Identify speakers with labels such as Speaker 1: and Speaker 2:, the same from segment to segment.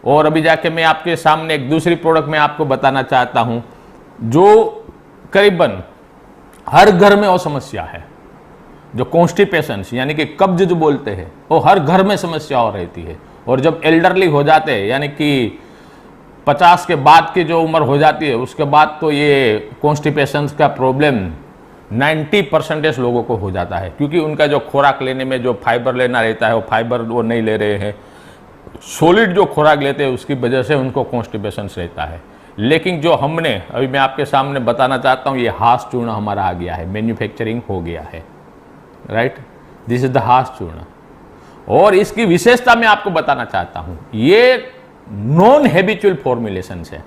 Speaker 1: और अभी जाके मैं आपके सामने एक दूसरी प्रोडक्ट में आपको बताना चाहता हूं जो करीबन हर घर में वो समस्या है, जो कॉन्स्टिपेशन यानी कि कब्ज जो बोलते हैं, वो हर घर में समस्या हो रहती है। और जब एल्डरली हो जाते हैं यानी कि 50 के बाद की जो उम्र हो जाती है उसके बाद तो ये कॉन्स्टिपेशन का प्रॉब्लम 90% लोगों को हो जाता है, क्योंकि उनका जो खुराक लेने में जो फाइबर लेना रहता है वो फाइबर वो नहीं ले रहे हैं, सॉलिड जो खुराक लेते हैं उसकी वजह से उनको कॉन्स्टिपेशन रहता है। लेकिन जो हमने अभी मैं आपके सामने बताना चाहता हूँ, ये हास चूर्ण हमारा आ गया है, मैन्युफैक्चरिंग हो गया है, राइट। दिस इज द हास चूर्ण। और इसकी विशेषता मैं आपको बताना चाहता हूँ, ये नॉन हैबिचुअल फॉर्मुलेशन है,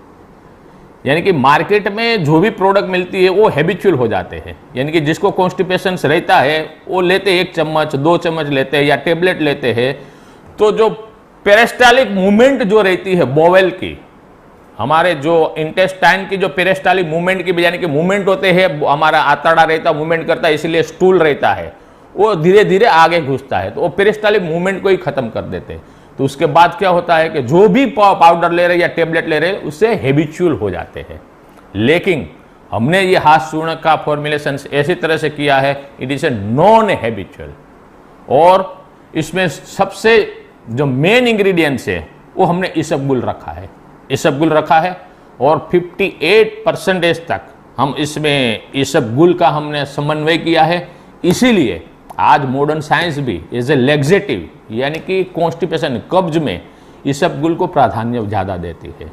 Speaker 1: यानी कि मार्केट में जो भी प्रोडक्ट मिलती है वो हैबिचुअल हो जाते हैं, यानी कि जिसको कॉन्स्टिपेशन रहता है वो लेते 1 चम्मच 2 चम्मच लेते हैं या टेबलेट लेते हैं, तो जो पेरिस्टालिक मूवमेंट जो रहती है बोवेल की, हमारे जो इंटेस्टाइन की जो पेरिस्टालिक मूवमेंट की यानी कि मूवमेंट होते हैं, हमारा आंतड़ा रहता मूवमेंट करता है, इसलिए स्टूल रहता है, वो धीरे धीरे आगे घुसता है, तो वो पेरिस्टालिक मूवमेंट को ही खत्म कर देते हैं। तो उसके बाद क्या होता है कि जो भी पाउडर ले रहे या टेबलेट ले रहे उससे हैबिचुअल हो जाते हैं। लेकिन हमने ये हास चूर्ण का फॉर्मुलेशन ऐसी तरह से किया है, it is a non habitual, और इसमें सबसे जो मेन इंग्रेडिएंट्स है वो हमने इसबगुल रखा है, इसबगुल रखा है, और 58% तक हम इसमें इसबगुल का हमने समन्वय किया है। इसीलिए आज मॉडर्न साइंस भी एज ए लेग्जेटिव यानी कि कॉन्स्टिपेशन कब्ज में इसबगुल को प्राधान्य ज़्यादा देती है।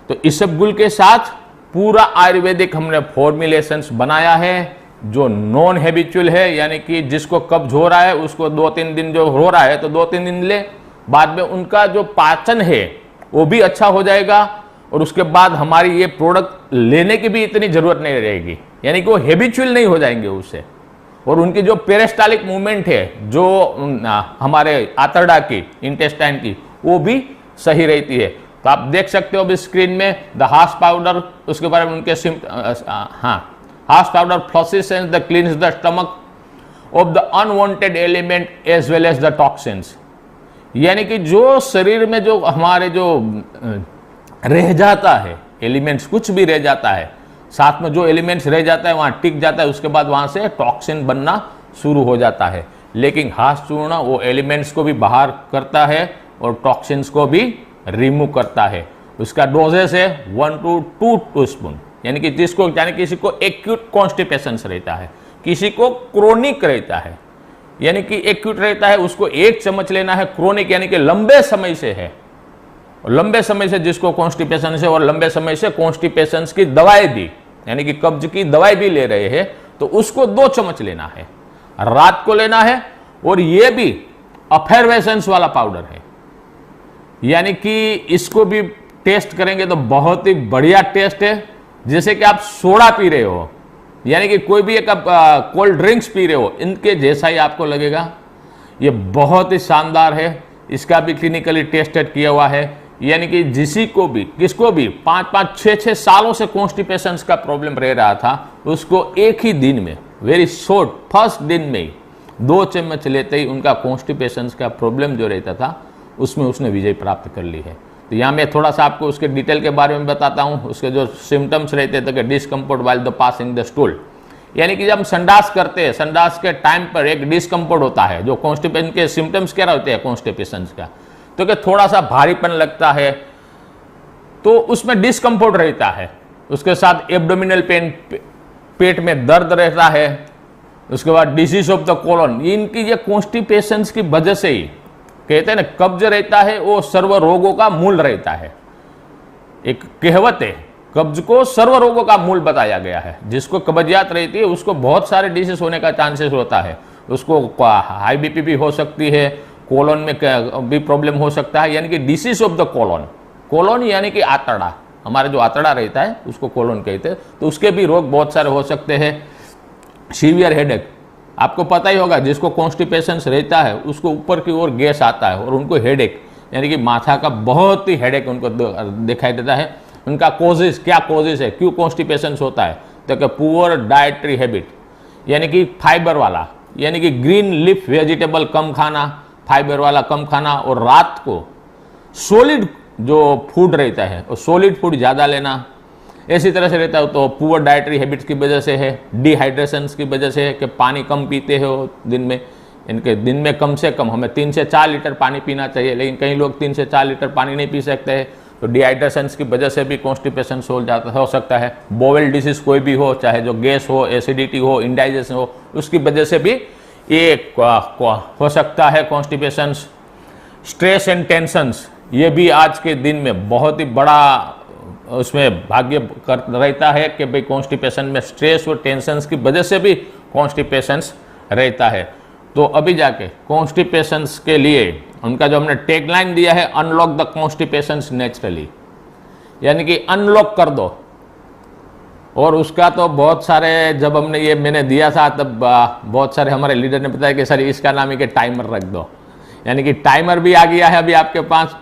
Speaker 1: तो इसबगुल के साथ पूरा आयुर्वेदिक हमने फॉर्मुलेशंस बनाया है जो नॉन हैबिचुअल है, यानी कि जिसको कब्ज हो रहा है उसको 2-3 दिन जो हो रहा है तो 2-3 दिन ले, बाद में उनका जो पाचन है वो भी अच्छा हो जाएगा, और उसके बाद हमारी ये प्रोडक्ट लेने की भी इतनी जरूरत नहीं रहेगी, यानी कि वो हैबिचुअल नहीं हो जाएंगे उससे, और उनकी जो पेरिस्टालिक मूवमेंट है जो हमारे आंतड़ा की इंटेस्टाइन की वो भी सही रहती है। तो आप देख सकते हो अभी स्क्रीन में द हास पाउडर, उसके बारे में उनके has powder flushes and the cleans the stomach of the unwanted element as well as the toxins, यानी कि जो शरीर में जो हमारे जो रह जाता है एलिमेंट्स, कुछ भी रह जाता है, साथ में जो एलिमेंट्स रह जाता है वहां टिक जाता है, उसके बाद वहां से टॉक्सिन बनना शुरू हो जाता है। लेकिन हास चूर्ण वो एलिमेंट्स को भी बाहर करता है और टॉक्सिन्स को भी रिमूव करता है। उसका डोजेस है 1 to 2 टीस्पून, यानी कि जिसको यानी किसी को एक्यूट कॉन्स्टिपेशन रहता है, किसी को क्रोनिक रहता है, यानी कि एक्यूट रहता है उसको 1 चम्मच लेना है, क्रोनिक यानी कि लंबे समय से है, लंबे समय से जिसको कॉन्स्टिपेशन है और लंबे समय से कॉन्स्टिपेशन की दवाई भी यानी कि कब्ज की दवाई भी ले रहे हैं, तो उसको 2 चम्मच लेना है, रात को लेना है। और ये भी अफेरवेसेंस वाला पाउडर है, यानी कि इसको भी टेस्ट करेंगे तो बहुत ही बढ़िया टेस्ट है, जैसे कि आप सोडा पी रहे हो, यानी कि कोई भी एक कोल्ड ड्रिंक्स पी रहे हो, इनके जैसा ही आपको लगेगा। ये बहुत ही शानदार है, इसका भी क्लिनिकली टेस्टेड किया हुआ है, यानी कि किसको भी 5-5, 6-6 सालों से कॉन्स्टिपेशन का प्रॉब्लम रह रहा था, उसको एक ही दिन में, वेरी शॉर्ट फर्स्ट दिन में ही 2 चम्मच लेते ही उनका कॉन्स्टिपेशन का प्रॉब्लम जो रहता था उसमें उसने विजय प्राप्त कर ली है। तो यहाँ मैं थोड़ा सा आपको उसके डिटेल के बारे में बताता हूँ। उसके जो सिम्टम्स रहते थे कि discomfort while the passing the stool, यानी कि जब हम संडास करते हैं, संडास के टाइम पर एक डिस्कम्फर्ट होता है, जो कॉन्स्टिपेशन के सिम्टम्स क्या होते हैं कॉन्स्टिपेशन का, तो कि थोड़ा सा भारीपन लगता है, तो उसमें डिस्कम्फर्ट रहता है, उसके साथ एब्डोमिनल पेन, पेट में दर्द रहता है, उसके बाद डिसीज ऑफ द कोलन, इनकी ये कॉन्स्टिपेशन की वजह से ही कहते हैं ना कब्ज रहता है वो सर्व रोगों का मूल रहता है। एक कहावत है, कब्ज को सर्व रोगों का मूल बताया गया है। जिसको कब्जियत रहती है उसको बहुत सारे डिसीज होने का चांसेस होता है, उसको हाई बीपी भी हो सकती है, कोलन में भी प्रॉब्लम हो सकता है, यानी कि disease of the colon, colon यानी कि आंतड़ा, हमारा जो आंतड़ा रहता है उसको कोलन कहते हैं, तो उसके भी रोग बहुत सारे हो सकते हैं। सीवियर हेडेक, आपको पता ही होगा, जिसको कॉन्स्टिपेशन रहता है उसको ऊपर की ओर गैस आता है और उनको हेडेक यानी कि माथा का बहुत ही हेडेक उनको दिखाई देता है। उनका कोजेस क्या कोजेस है, क्यों कॉन्स्टिपेशन होता है, तो कि पुअर डाइटरी हैबिट, यानी कि फाइबर वाला, यानी कि ग्रीन लीफ वेजिटेबल कम खाना, फाइबर वाला कम खाना, और रात को सॉलिड जो फूड रहता है वो सॉलिड फूड ज़्यादा लेना, इसी तरह से रहता है। तो पुअर डाइटरी हैबिट्स की वजह से है, डिहाइड्रेशन की वजह से है कि पानी कम पीते हो दिन में, इनके दिन में कम से कम हमें 3 से 4 लीटर पानी पीना चाहिए, लेकिन कई लोग 3 से 4 लीटर पानी नहीं पी सकते हैं। तो डिहाइड्रेशन की वजह से भी कॉन्स्टिपेशन हो सकता है। बोवेल डिसीज कोई भी हो, चाहे जो गैस हो, एसिडिटी हो, इंडाइजेशन हो, उसकी वजह से भी ये हो सकता है कॉन्स्टिपेशन। स्ट्रेस एंड टेंशंस, ये भी आज के दिन में बहुत ही बड़ा उसमें भाग्य रहता है कि भाई कॉन्स्टिपेशन में स्ट्रेस और टेंशंस की वजह से भी कॉन्स्टिपेशंस रहता है। तो अभी जाके कॉन्स्टिपेशंस के लिए उनका जो हमने टैगलाइन दिया है, अनलॉक द कॉन्स्टिपेशंस नेचुरली, यानी कि अनलॉक कर दो। और उसका तो बहुत सारे, जब हमने ये मैंने दिया था तब बहुत सारे हमारे लीडर ने बताया कि सर इसका नाम है कि टाइमर रख दो, यानी कि टाइमर भी आ गया है अभी आपके पास।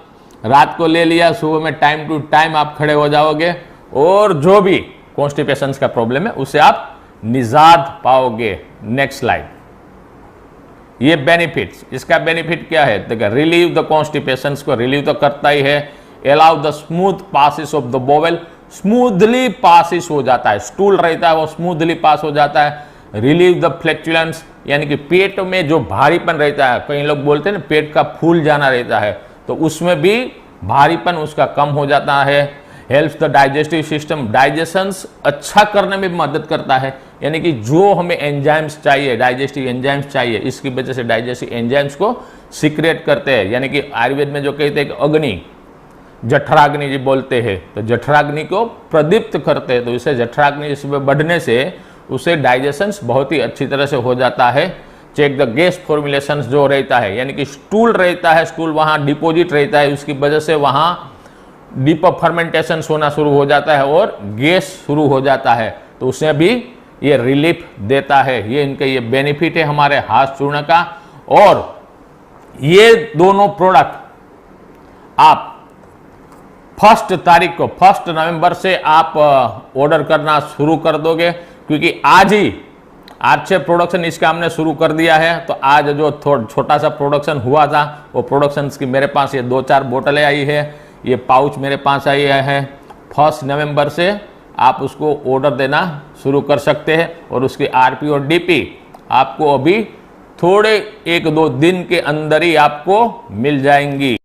Speaker 1: रात को ले लिया, सुबह में टाइम टू टाइम आप खड़े हो जाओगे और जो भी कॉन्स्टिपेशंस का प्रॉब्लम है उससे आप निजात पाओगे। Next slide. ये बेनिफिट्स, इसका बेनिफिट क्या है? देखिए, रिलीव द कॉन्स्टिपेशंस को रिलीव तो करता ही है। Allow the smooth passes of the bowel, smoothly passes हो जाता है, स्टूल रहता है वो स्मूथली पास हो जाता है। रिलीव द फ्लैक्चुलेंस, यानी कि पेट में जो भारीपन रहता है, कई लोग बोलते हैं ना पेट का फूल जाना रहता है, तो उसमें भी भारीपन उसका कम हो जाता है। Helps the digestive system, digestions अच्छा करने में मदद करता है, यानी कि जो हमें एंजाइम्स चाहिए, डाइजेस्टिव एंजाइम्स चाहिए, इसकी वजह से डाइजेस्टिव एंजाइम्स को सीक्रेट करते हैं। यानी कि आयुर्वेद में जो कहते हैं कि अग्नि, जठराग्नि जी बोलते हैं, तो जठराग्नि को प्रदीप्त करते हैं, तो इसे जठराग्नि इसमें बढ़ने से उसे डाइजेशंस बहुत ही अच्छी तरह से हो जाता है। चेक द गैस फॉर्मुलेशन जो रहता है, यानी कि स्टूल रहता है, स्टूल वहाँ डिपोजिट रहता है, उसकी वजह से वहाँ डीपर फर्मेंटेशन होना शुरू हो जाता है और गैस शुरू हो जाता है, तो उसमें भी ये रिलीफ देता है। ये इनके ये बेनिफिट है हमारे हाथ चूर्ण का। और ये दोनों प्रोडक्ट आप 1 तारीख को, 1 नवंबर से आप ऑर्डर करना शुरू कर दोगे, क्योंकि आज से प्रोडक्शन इसका हमने शुरू कर दिया है। तो आज जो छोटा सा प्रोडक्शन हुआ था वो प्रोडक्शन की मेरे पास ये 2-4 बोतलें आई है, ये पाउच मेरे पास आई है। 1 नवंबर से आप उसको ऑर्डर देना शुरू कर सकते हैं और उसकी आरपी और डीपी आपको अभी थोड़े 1-2 दिन के अंदर ही आपको मिल जाएंगी।